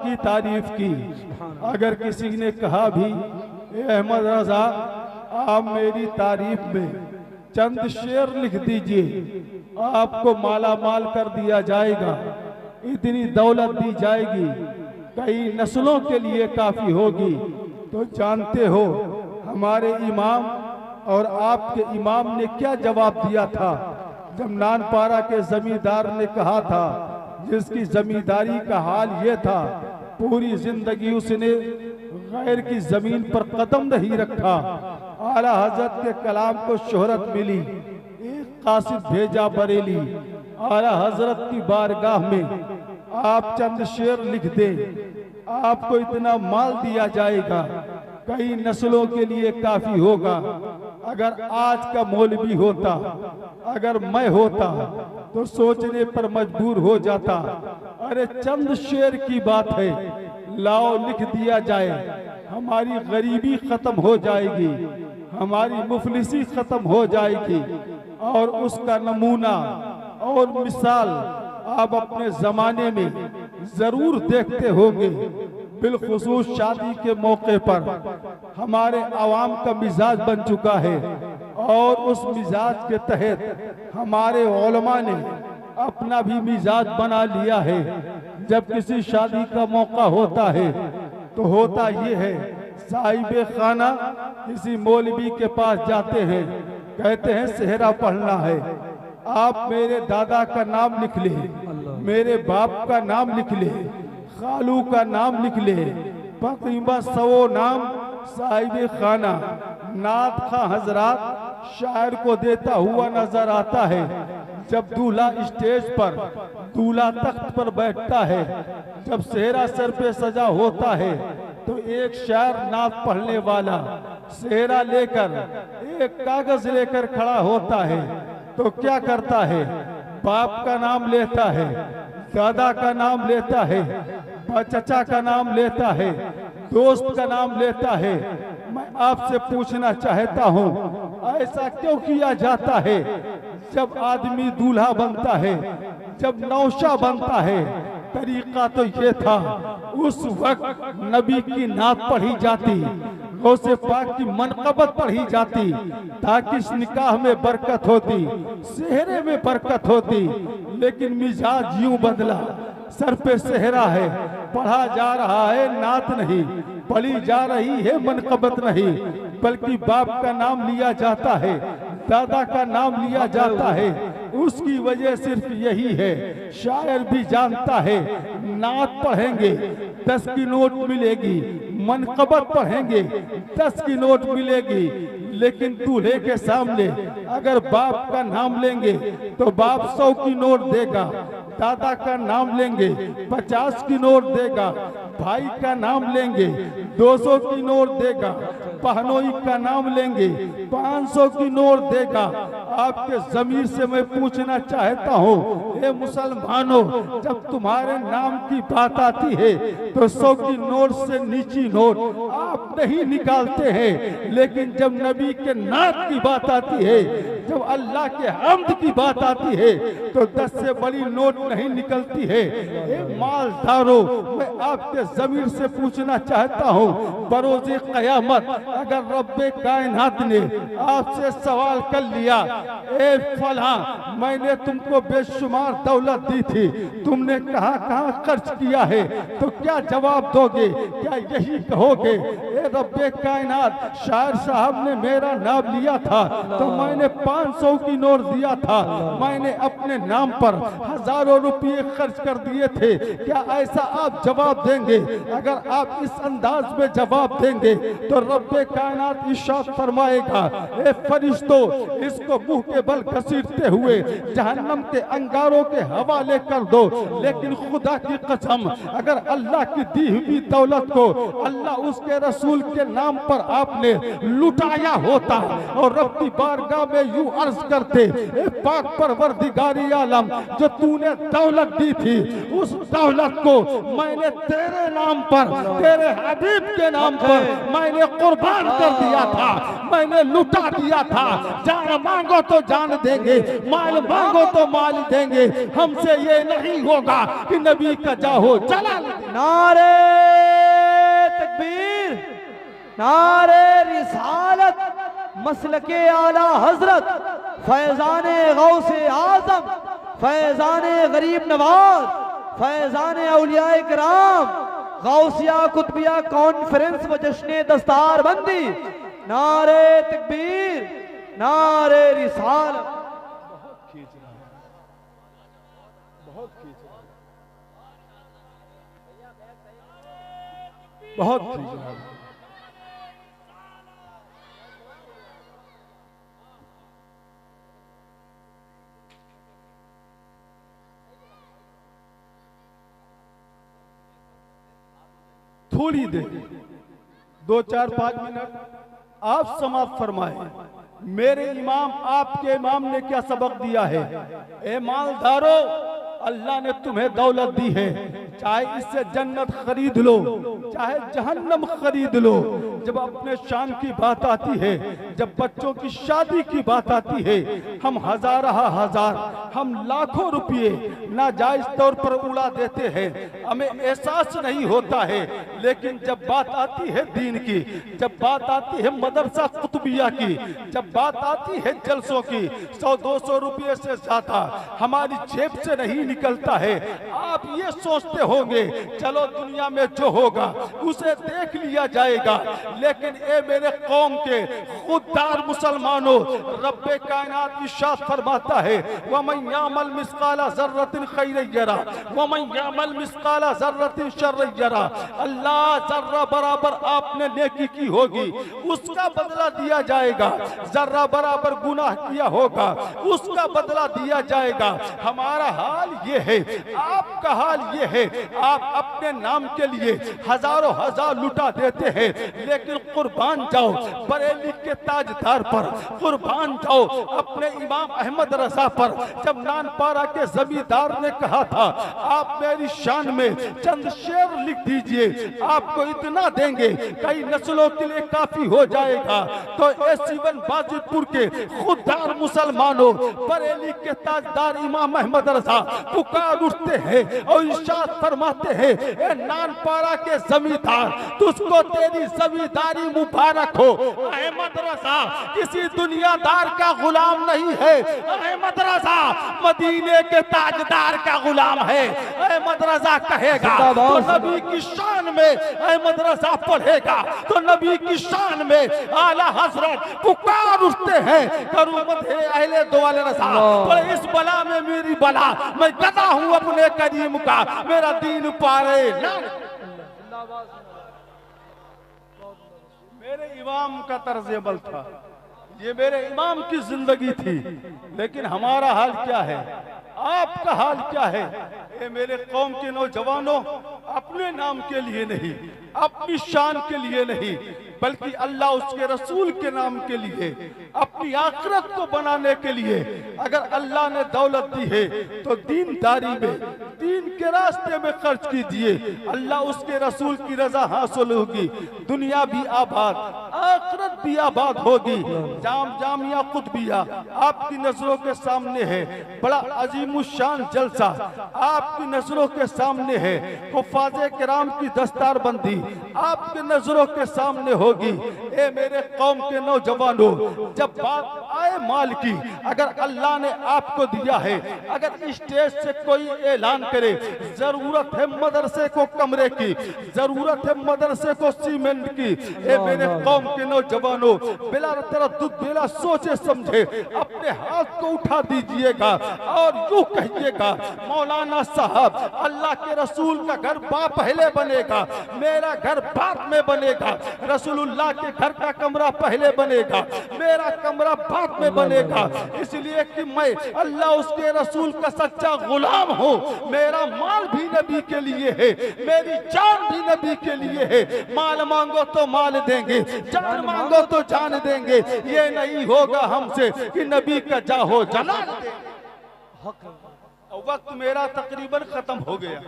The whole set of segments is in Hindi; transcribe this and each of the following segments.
की तारीफ की। अगर किसी ने कहा भी अहमद रजा आप मेरी तारीफ में चंद शेर लिख दीजिए, आपको माला माल कर दिया जाएगा, इतनी दौलत दी जाएगी, कई नस्लों के लिए काफी होगी। तो जानते हो हमारे इमाम और आपके इमाम ने क्या जवाब दिया था जब नानपारा के जमींदार ने कहा था, जिसकी जमींदारी का हाल ये था पूरी जिंदगी उसने गैर की जमीन पर कदम नहीं रखा। आला हजरत के कलाम को शोहरत मिली, एक कासिद भेजा बरेली, आला हजरत की बारगाह में आप चंद शेर लिख दे, आपको इतना माल दिया जाएगा, कई नस्लों के लिए काफी होगा। अगर आज का मौलवी होता, अगर मैं होता तो सोचने पर मजबूर हो जाता, अरे चंद शेर की बात है, लाओ लिख दिया जाए, हमारी गरीबी खत्म हो जाएगी, हमारी मुफलिसी खत्म हो जाएगी। और उसका नमूना और मिसाल आप अपने जमाने में जरूर देखते होंगे। बिलखुसूस शादी के मौके पर हमारे आवाम का मिजाज बन चुका है और उस मिजाज के तहत हमारे उलमा ने अपना भी मिजाज बना लिया है। जब किसी शादी का मौका होता है तो होता ये है, साहिबे खाना किसी मौलवी के पास जाते हैं, कहते हैं सेहरा पढ़ना है, आप मेरे दादा का नाम लिख ले, मेरे बाप का नाम लिख ले, खालू का नाम लिख ले, तकरीबन 100 नाम साहिबे खाना नात खां हजरात शायर को देता हुआ नजर आता है। जब दूल्हा स्टेज पर, दूल्हा तख्त पर बैठता है, जब सेहरा सर पे सजा होता है तो एक शायर नात पढ़ने वाला सेहरा लेकर एक कागज लेकर खड़ा होता है, तो क्या करता है, बाप का नाम लेता है, दादा का नाम लेता है, चचा का नाम लेता है, दोस्त का नाम लेता है। मैं आपसे पूछना चाहता हूँ, ऐसा क्यों किया जाता है? जब आदमी दूल्हा बनता है, जब नौशा बनता है, तरीका तो ये था, उस वक्त नबी की नात पढ़ी जाती, गौसे पाक की मनक़बत पढ़ी जाती, ताकि इस निकाह में बरकत होती, सेहरे में बरकत होती। लेकिन मिजाज यूं बदला, सर पे सेहरा है, पढ़ा जा रहा है नात नहीं, पढ़ी जा रही है मनक़बत नहीं, बल्कि बाप का नाम लिया जाता है, दादा का नाम लिया जाता है। उसकी वजह सिर्फ यही है, शायर भी जानता है, नात पढ़ेंगे 10 की नोट मिलेगी, मनक़बत पढ़ेंगे 10 की नोट मिलेगी, लेकिन दूल्हे के सामने अगर बाप का नाम लेंगे तो बाप 100 की नोट देगा, दादा का नाम लेंगे 50 की नोट देगा, भाई का नाम लेंगे 200 की नोट देगा, बहनोई का नाम लेंगे 500 की नोट देगा। आपके ज़मीर से मैं पूछना चाहता हूँ, ए मुसलमानों, जब तुम्हारे नाम की बात आती है तो 100 की नोट से नीची नोट आप नहीं निकालते हैं, लेकिन जब नबी के नात की बात आती है, जब अल्लाह के हम्द की बात आती है, तो 10 से बड़ी नोट नहीं निकलती है। मालदारों, मैं आपके ज़मीर से पूछना चाहता हूँ, बरोज़े क़यामत अगर रब्बे कायनात ने आपसे सवाल कर लिया, ए फला, मैंने तुमको बेशुमार दौलत दी थी, तुमने कहाँ खर्च किया है, तो क्या जवाब दोगे? क्या यही कहोगे, ए रब्बे कायनात, शायर साहब ने मेरा नाम लिया था तो मैंने 500 की नोट दिया था, मैंने अपने नाम पर हजारों रुपये खर्च कर दिए थे। क्या ऐसा आप जवाब देंगे? अगर आप इस अंदाज में जवाब देंगे तो रब्बे कायनात इरशाद फरमाएगा, ए फरिश्तों, इसको मुंह के बल घसीटते हुए जहन्नम के अंगारों के हवाले कर दो। लेकिन खुदा की कसम, अगर अल्लाह की दी हुई दौलत को अल्लाह उसके रसूल के नाम पर आपने लुटाया होता और रब की बारगाह में यूं अर्ज करते, ए पाक परवरदिगारी आलम, जो तूने दौलत दी थी, उस दौलत को मैंने तेरे नाम पर, तेरे हबीब के नाम पर मैंने कुर्बान कर दिया था, मैंने लुटा दिया था। जान मांगो तो जान देंगे, माल मांगो तो माल देंगे, हमसे ये नहीं होगा कि नबी का जाहो चला। नारे नारे रिसालत, मसलके आला हजरत, फैजान गौसे आजम, फैजान गरीब नवाज, फैजान औलियाए किराम, गौसिया कुतबिया कॉन्फ्रेंस व जश्न दस्तार बंदी। नारे तकबीर, नारे रिसालत। बहुत खींच रहा है, बहुत खींच रहा है, बहुत खींच रहा है। थोड़ी देर, 2-4-5 मिनट आप समाप्त फरमाए। मेरे इमाम, आपके इमाम ने क्या सबक दिया है? ए मालदारों, अल्लाह ने तुम्हें दौलत दी है, चाहे इससे जन्नत खरीद लो, चाहे जहन्नम खरीद लो। जब अपने शान की बात आती है, जब बच्चों की शादी की बात आती है, हम हजार, हम लाखों रुपये नाजायज तौर पर उड़ा देते हैं, हमें एहसास नहीं होता है। लेकिन जब बात आती है दीन की, जब बात आती है मदरसा कुतुबिया की, जब बात आती है जलसों की, 100-200 रुपये से ज्यादा हमारी जेब से नहीं निकलता है। आप ये सोचते होंगे चलो दुनिया में जो होगा उसे देख लिया जाएगा, लेकिन ए मेरे कौम के खुददार मुसलमानों, रब्बे कायनात इरशाद फरमाता है, वमन यामल मिस्काला ज़र्रतिन खैरन यरा वमन यामल मिस्काला ज़र्रतिन शर्रन यरा। अल्लाह जर्रा बराबर आपने नेकी की होगी उसका बदला दिया जाएगा, जर्रा बराबर गुनाह किया होगा उसका बदला दिया जाएगा। हमारा हाल ये है, आपका हाल ये है, आप अपने नाम के लिए हजारों हजार लुटा देते हैं, लेकिन कुर्बान जाओ बरेली के ताजदार पर, कुर्बान जाओ अपने इमाम अहमद रजा पर। जब नानपारा के जमींदार ने कहा था आप मेरी शान में चंद शेर लिख दीजिए, आपको इतना देंगे कई नस्लों के लिए काफी हो जाएगा, तो एसीवन बाजिदपुर के खुददार मुसलमानों, बरेली के ताजदार इमाम अहमद रजा पुकार उठते हैं और इरशाद फरमाते हैं, ए नानपारा के जमींदार, तुझको तेरी जमींदारी मुबारक हो। अहमद रजा किसी दुनियादार का गुलाम नहीं है, अहमद रजा मदीने के ताजदार का गुलाम है। अहमद रजा कहेगा तो नबी की शान में अहमद रजा पढ़ेगा तो नबी की शान में आला हजरत पुकार उठते हैं, करूमत है अहले दुआले रजा, तो इस बला में मेरी बला, मैं गदा हूं अपने करीम का, मेरा दीन पारे। मेरे इमाम का तर्ज अमल था, ये मेरे इमाम की जिंदगी थी, लेकिन हमारा हाल क्या है, आपका हाल क्या है? ये मेरे कौम के नौजवानों, अपने नाम के लिए नहीं, अपनी शान के लिए नहीं, बल्कि अल्लाह उसके रसूल के नाम के लिए, अपनी आखिरत को बनाने के लिए अगर अल्लाह ने दौलत दी है तो दीनदारी में, दीन के रास्ते में खर्च कीजिए। अल्लाह उसके रसूल की रजा हासिल होगी, दुनिया भी आबाद, आखिरत भी आबाद होगी। जामिया कुतुबिया आपकी नजरों के सामने है, बड़ा अजीमुशान जलसा आपकी नजरों के सामने है, हुफ्फाज़े किराम की दस्तारबंदी आपकी नजरों के सामने होगी। ए मेरे कौम के नौजवानों, जब बात आए माल की, अगर अल्लाह ने आपको दिया है, अगर स्टेज से कोई ऐलान करे जरूरत है मदरसे को कमरे की, जरूरत है मदरसे को सीमेंट की, ए मेरे कौम के नौजवानों, बिला तरद्दुद, बिला सोचे समझे अपने हाथ को उठा दीजिएगा और यूं कहिएगा, मौलाना साहब, अल्लाह के रसूल का घर पहले बनेगा, मेरा घर बाद में बनेगा, रसूलुल्लाह के घर का कमरा पहले बनेगा, मेरा कमरा बाद में बनेगा, इसलिए कि मैं अल्लाह उसके रसूल का सच्चा गुलाम हूँ। मेरा माल भी नबी के लिए है, मेरी जान भी नबी के लिए है। माल मांगो तो माल देंगे, जान मांगो तो जान देंगे, ये नहीं होगा हमसे कि नबी का जाहो जलाल देंगे। वक्त मेरा तकरीबन खत्म हो गया,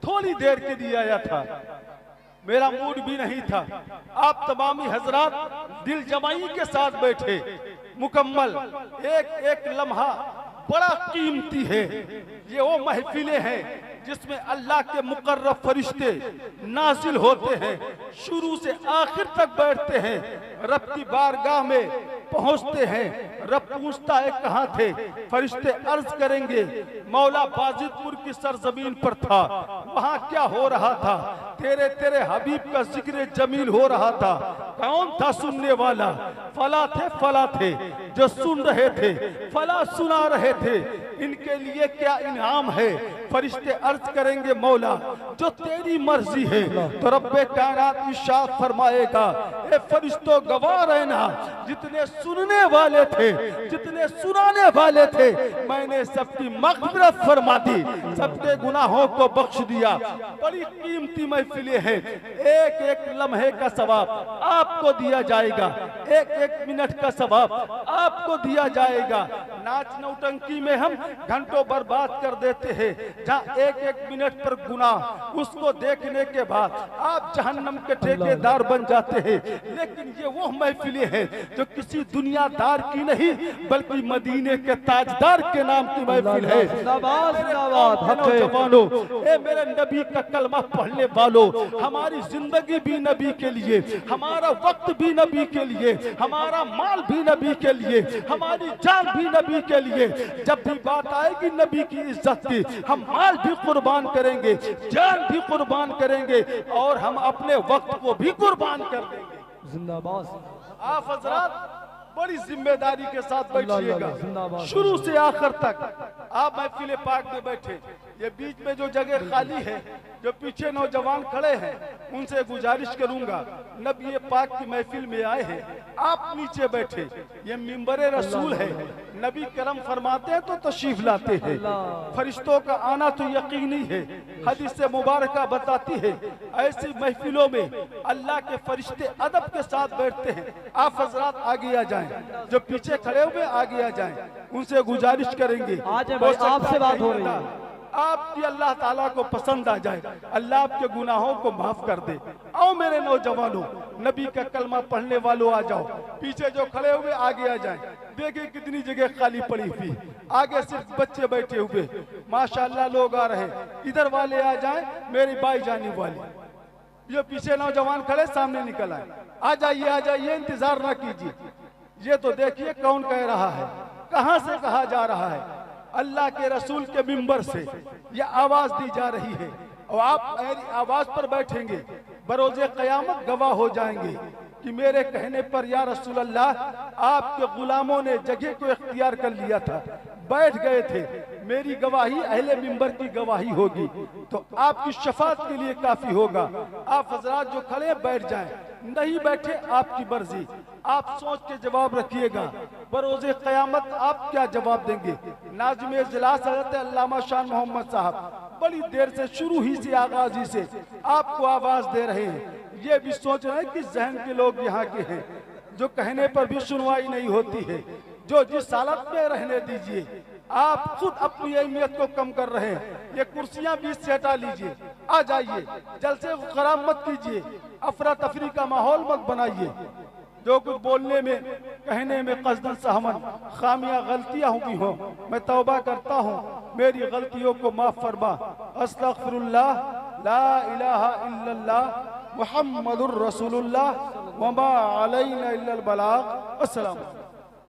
थोड़ी देर के लिए आया था, मेरा मूड भी नहीं था। आप तमामी हजरात दिल जमाई के साथ बैठे, मुकम्मल एक एक लम्हा बड़ा कीमती है। ये वो महफिलें हैं जिसमें अल्लाह के मुकर्रब फरिश्ते नाजिल होते हैं, शुरू से आखिर तक बैठते हैं, रब की बारगाह में पहुंचते हैं। रब पूछता है कहाँ थे? फरिश्ते अर्ज करेंगे मौला बाजिदपुर की सरजमीन पर था, वहां क्या हो रहा था? तेरे हबीब का जिक्र जमील हो रहा था। कौन था सुनने वाला? फला थे जो सुन रहे थे, फला सुना रहे थे। इनके लिए क्या इनाम है? फरिश्ते अर्ज करेंगे मौला जो तेरी मर्जी है। तो रब्बे कायनात इरशाद फरमाएगा, ए फरिश्तों गवाह रहना, जितने सुनने वाले थे, जितने सुनाने वाले थे, मैंने सबकी मग़फ़िरत फरमा दी, सबके गुनाहों को बख्श दिया। बड़ी कीमती महफिलें हैं, एक एक लम्हे का सवाब आपको दिया जाएगा, एक एक मिनट का सवाब आपको दिया जाएगा। नाच नौटंकी में हम घंटों बर्बाद कर देते हैं, जहाँ एक एक मिनट पर गुनाह, उसको देखने के बाद आप जहन्नम के ठेकेदार बन जाते हैं। लेकिन ये वो महफिलें हैं जो किसी दुनियादार की नहीं बल्कि मदीने के ताजदार के नाम की महफिल है। नौजवानों, ए मेरे नबी का कलमा पढ़ने वालों, हमारी जिंदगी भी नबी के लिए, हमारा वक्त भी नबी के लिए, हमारा माल भी नबी के लिए, हमारी जान भी नबी के लिए। जब भी बात आएगी नबी की इज्जत की, हम माल भी कुर्बान करेंगे, जान भी कुर्बान करेंगे और हम अपने वक्त को भी कुर्बान कर देंगे। जिंदाबाद। आप हजरात बड़ी जिम्मेदारी के साथ बैठिएगा, शुरू से आखिर तक। आप महफिल पाक में बैठे, ये बीच में जो जगह खाली है, जो पीछे नौजवान खड़े हैं, उनसे गुजारिश करूंगा, नबी पाक की महफिल में आए हैं, आप नीचे बैठे। ये मिंबरे रसूल है, नबी करम फरमाते हैं तो तशरीफ लाते हैं। फरिश्तों का आना तो यकीनी है, हदीस से मुबारका बताती है। ऐसी महफिलों में अल्लाह के फरिश्ते अदब के साथ बैठते हैं। आप हजरात आगे आ जाएं, जो पीछे खड़े हुए आगे आ जाएं, उनसे गुजारिश करेंगे आपसे बात हो रही है, आपकी अल्लाह ताला को पसंद आ जाए, अल्लाह आपके गुनाहों को माफ कर दे। आओ मेरे नौजवानों, नबी का कलमा पढ़ने वालों आ जाओ, पीछे जो खड़े हुए आगे आ जाएं। देखिए कितनी जगह खाली पड़ी हुई, आगे सिर्फ बच्चे बैठे हुए, माशाअल्लाह लोग आ रहे। इधर वाले आ जाएं, मेरी बाई जानी वाली। ये पीछे नौजवान खड़े, सामने निकल आए। आ जाइए, इंतजार ना कीजिए। ये तो देखिए कौन कह रहा है, कहां से कहा जा रहा है। अल्लाह के रसूल के मिंबर से यह आवाज दी जा रही है और आप मेरी आवाज पर बैठेंगे, बरोज़े क़यामत गवाह हो जाएंगे कि मेरे कहने पर या रसूल अल्लाह, आपके गुलामों ने जगह को इख्तियार कर लिया था, बैठ गए थे, मेरी गवाही अहले मिंबर की गवाही होगी, तो आपकी शफात के लिए काफी होगा। आप हजरात जो खड़े बैठ जाएं, नहीं बैठे आपकी मर्जी। आप सोच के जवाब रखिएगा, बरोज़े क़यामत आप क्या जवाब देंगे। नाज़िम इजलास हज़रत अल्लामा शान मोहम्मद साहब बड़ी देर से, शुरू ही से, आगाज ही से आपको आवाज दे रहे हैं। ये भी सोच रहे हैं कि जहन के लोग यहाँ के हैं, जो कहने पर भी सुनवाई नहीं होती है, जो जिस हालत में रहने दीजिए। आप खुद अपनी अहमियत को कम कर रहे हैं। ये कुर्सियां बीच से हटा लीजिए, आ जाइए, जलसे को खराब मत कीजिए, अफरा तफरी का माहौल मत बनाइए। जो कुछ बोलने में, कहने में कसदन सहमन खामियां गलतियां हुई हो, मैं तौबा करता हूँ, मेरी गलतियों को माफ फरमा। अस्तगफिरुल्लाह, ला इलाहा इल्लल्लाह, मुहम्मदुर रसूलुल्लाह, वमा अलैना इल्लल बलाग। अस्सलाम।